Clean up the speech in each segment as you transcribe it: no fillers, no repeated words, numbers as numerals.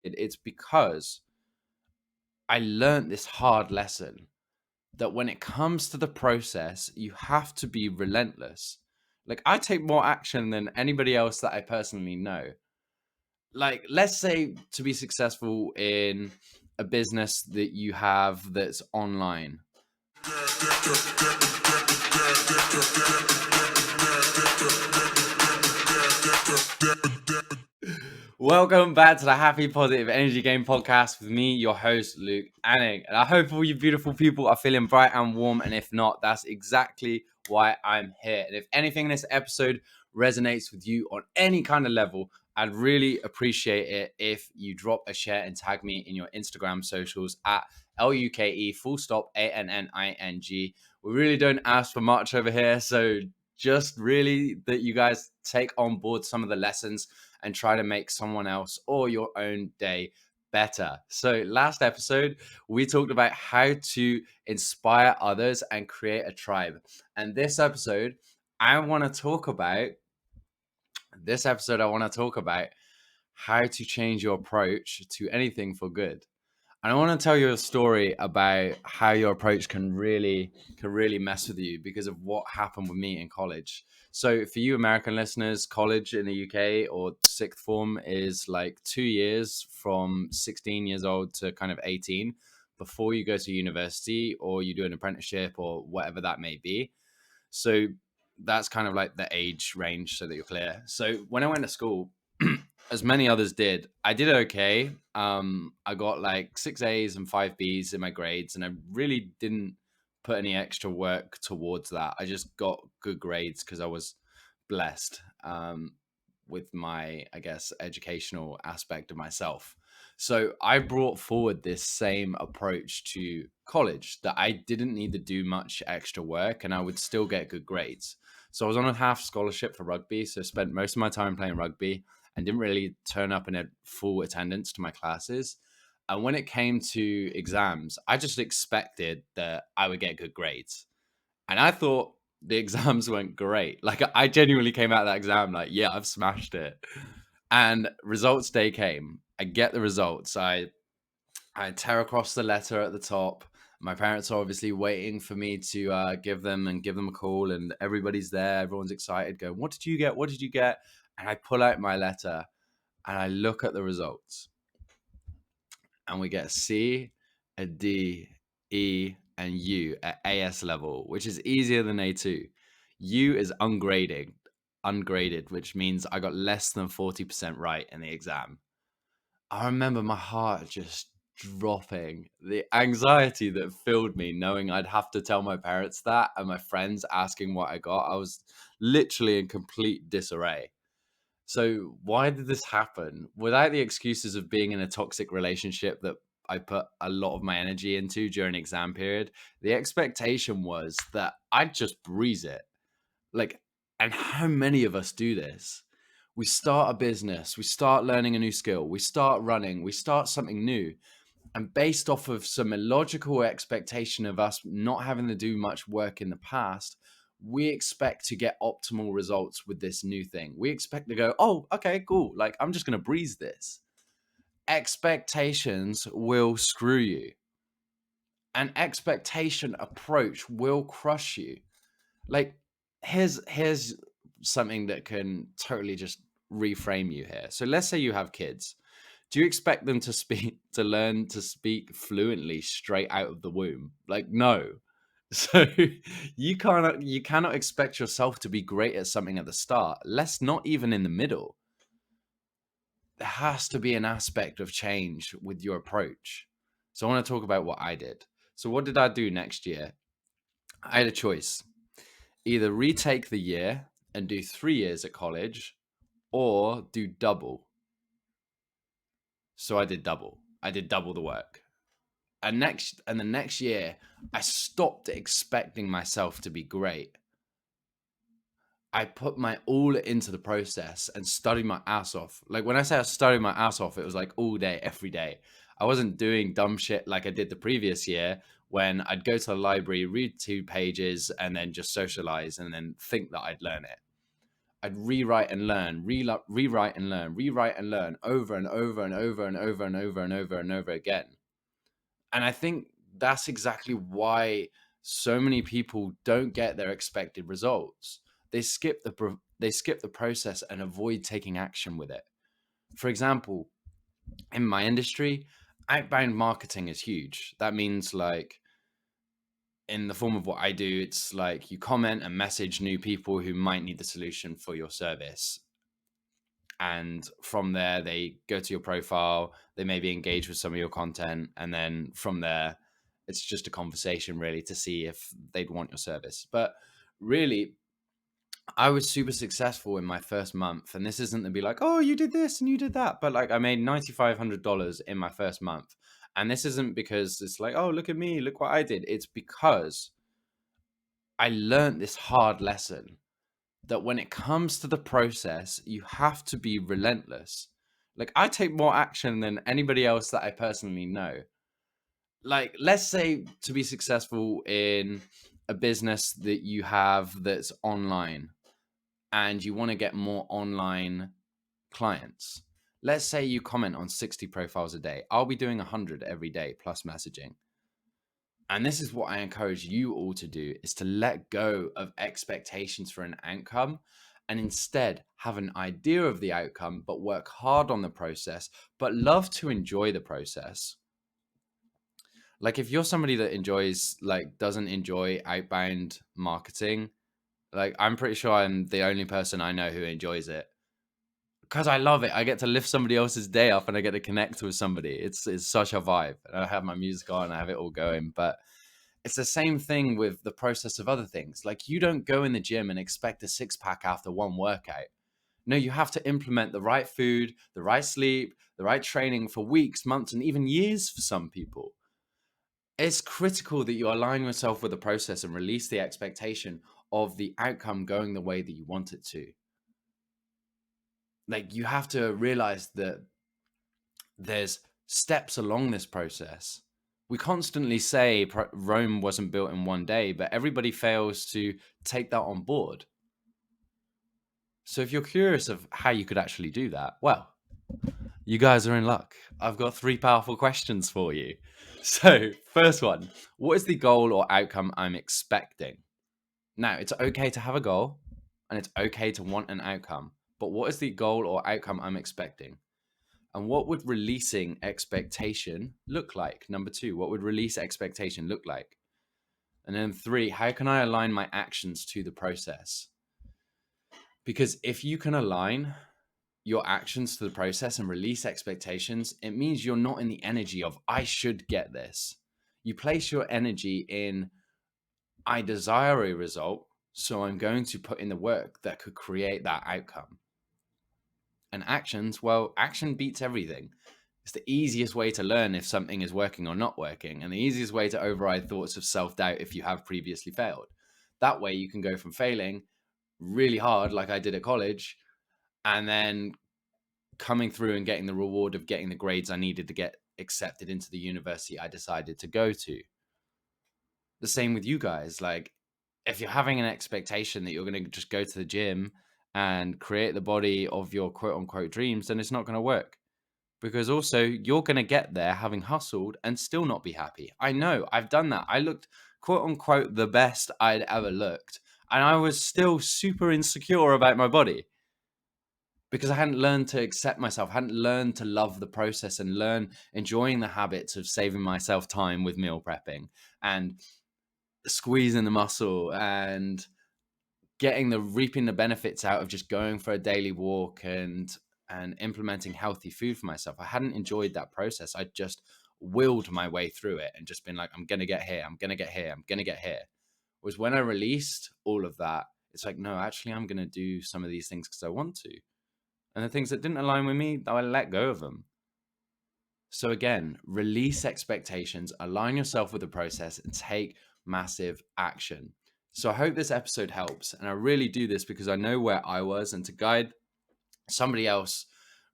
It's because I learned this hard lesson that when it comes to the process, you have to be relentless. Like, I take more action than anybody else that I personally know. Like, let's say to be successful in a business that you have that's online. Welcome back to the Happy Positive Energy Game podcast with me, your host, Luke Anning. And I hope all you beautiful people are feeling bright and warm. And if not, that's exactly why I'm here. And if anything in this episode resonates with you on any kind of level, I'd really appreciate it if you drop a share and tag me in your Instagram socials at LUKE full stop ANNING. We really don't ask for much over here. So just really that you guys take on board some of the lessons and try to make someone else or your own day better. So, last episode, we talked about how to inspire others and create a tribe. And I want to talk about how to change your approach to anything for good. And I want to tell you a story about how your approach can really mess with you because of what happened with me in college. So for you American listeners, college in the UK or sixth form is like 2 years from 16 years old to kind of 18 before you go to university or you do an apprenticeship or whatever that may be. So that's kind of like the age range so that you're clear. So when I went to school, as many others did, I did okay. I got like 6 A's and 5 B's in my grades, and I really didn't put any extra work towards that. I just got good grades because I was blessed with my, I guess, educational aspect of myself. So I brought forward this same approach to college that I didn't need to do much extra work and I would still get good grades. So I was on a half scholarship for rugby. So I spent most of my time playing rugby and didn't really turn up in a full attendance to my classes. And when it came to exams, I just expected that I would get good grades. And I thought the exams went great. Like I genuinely came out of that exam like, yeah, I've smashed it. And results day came. I get the results. I tear across the letter at the top. My parents are obviously waiting for me to give them a call, and everybody's there. Everyone's excited, going, "What did you get? What did you get?" And I pull out my letter, and I look at the results, and we get a C, a D, E, and U at AS level, which is easier than A2. U is ungraded, which means I got less than 40% right in the exam. I remember my heart just dropping, the anxiety that filled me knowing I'd have to tell my parents that and my friends asking what I got. I was literally in complete disarray. So, why did this happen? Without the excuses of being in a toxic relationship that I put a lot of my energy into during exam period, the expectation was that I'd just breeze it. Like, and how many of us do this? We start a business, we start learning a new skill, we start running, we start something new. And based off of some illogical expectation of us not having to do much work in the past, we expect to get optimal results with this new thing. We expect to go, oh, okay, cool. Like, I'm just going to breeze this. Expectations will screw you. An expectation approach will crush you. Like, here's something that can totally just reframe you here. So let's say you have kids. Do you expect them to learn to speak fluently straight out of the womb? Like, no. So you cannot expect yourself to be great at something at the start, less not even in the middle. There has to be an aspect of change with your approach. So I want to talk about what I did. So what did I do next year? I had a choice. Either retake the year and do 3 years at college or do double. So I did double. I did double the work. And the next year, I stopped expecting myself to be great. I put my all into the process and studied my ass off. Like when I say I studied my ass off, it was like all day, every day. I wasn't doing dumb shit like I did the previous year when I'd go to the library, read 2 pages, and then just socialize and then think that I'd learn it. I'd rewrite and learn, rewrite and learn, rewrite and learn over and over and over and over and over and over and over again. And I think that's exactly why so many people don't get their expected results. They skip the process and avoid taking action with it. For example, in my industry, outbound marketing is huge. That means, like, in the form of what I do, it's like you comment and message new people who might need the solution for your service. And from there, they go to your profile, they maybe engage with some of your content. And then from there, it's just a conversation really to see if they'd want your service. But really, I was super successful in my first month. And this isn't to be like, oh, you did this and you did that. But like, I made $9,500 in my first month. And this isn't because it's like, oh, look at me, look what I did. It's because I learned this hard lesson that when it comes to the process, you have to be relentless. Like, I take more action than anybody else that I personally know. Like, let's say to be successful in a business that you have that's online and you want to get more online clients. Let's say you comment on 60 profiles a day. I'll be doing 100 every day plus messaging. And this is what I encourage you all to do, is to let go of expectations for an outcome and instead have an idea of the outcome, but work hard on the process, but love to enjoy the process. Like, if you're somebody that doesn't enjoy outbound marketing, like, I'm pretty sure I'm the only person I know who enjoys it, because I love it. I get to lift somebody else's day up and I get to connect with somebody. It's such a vibe. And I have my music on, I have it all going. But it's the same thing with the process of other things. Like, you don't go in the gym and expect a six pack after one workout. No, you have to implement the right food, the right sleep, the right training for weeks, months, and even years for some people. It's critical that you align yourself with the process and release the expectation of the outcome going the way that you want it to. Like, you have to realize that there's steps along this process. We constantly say Rome wasn't built in one day, but everybody fails to take that on board. So if you're curious of how you could actually do that, well, you guys are in luck. I've got 3 powerful questions for you. So, first one, what is the goal or outcome I'm expecting? Now, it's okay to have a goal and it's okay to want an outcome, but what is the goal or outcome I'm expecting? And what would releasing expectation look like? Number 2, what would release expectation look like? And then 3, how can I align my actions to the process? Because if you can align your actions to the process and release expectations, it means you're not in the energy of, I should get this. You place your energy in, I desire a result, so I'm going to put in the work that could create that outcome. And actions, well, action beats everything. It's the easiest way to learn if something is working or not working, and the easiest way to override thoughts of self-doubt if you have previously failed. That way you can go from failing really hard, like I did at college, and then coming through and getting the reward of getting the grades I needed to get accepted into the university I decided to go to. The same with you guys. Like, if you're having an expectation that you're going to just go to the gym and create the body of your quote unquote dreams, then it's not going to work. Because also, you're going to get there having hustled and still not be happy. I know, I've done that. I looked quote unquote the best I'd ever looked, and I was still super insecure about my body because I hadn't learned to accept myself, hadn't learned to love the process and learn enjoying the habits of saving myself time with meal prepping and squeezing the muscle and reaping the benefits out of just going for a daily walk and implementing healthy food for myself. I hadn't enjoyed that process. I just willed my way through it and just been like, I'm going to get here. I'm going to get here. I'm going to get here. Was when I released all of that, it's like, no, actually, I'm going to do some of these things because I want to. And the things that didn't align with me, I let go of them. So again, release expectations, align yourself with the process, and take massive action. So I hope this episode helps. And I really do this because I know where I was, and to guide somebody else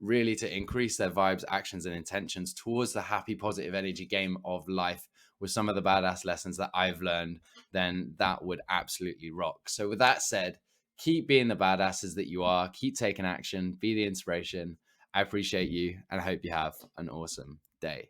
really to increase their vibes, actions, and intentions towards the happy, positive energy game of life with some of the badass lessons that I've learned, then that would absolutely rock. So with that said, keep being the badasses that you are. Keep taking action. Be the inspiration. I appreciate you, and I hope you have an awesome day.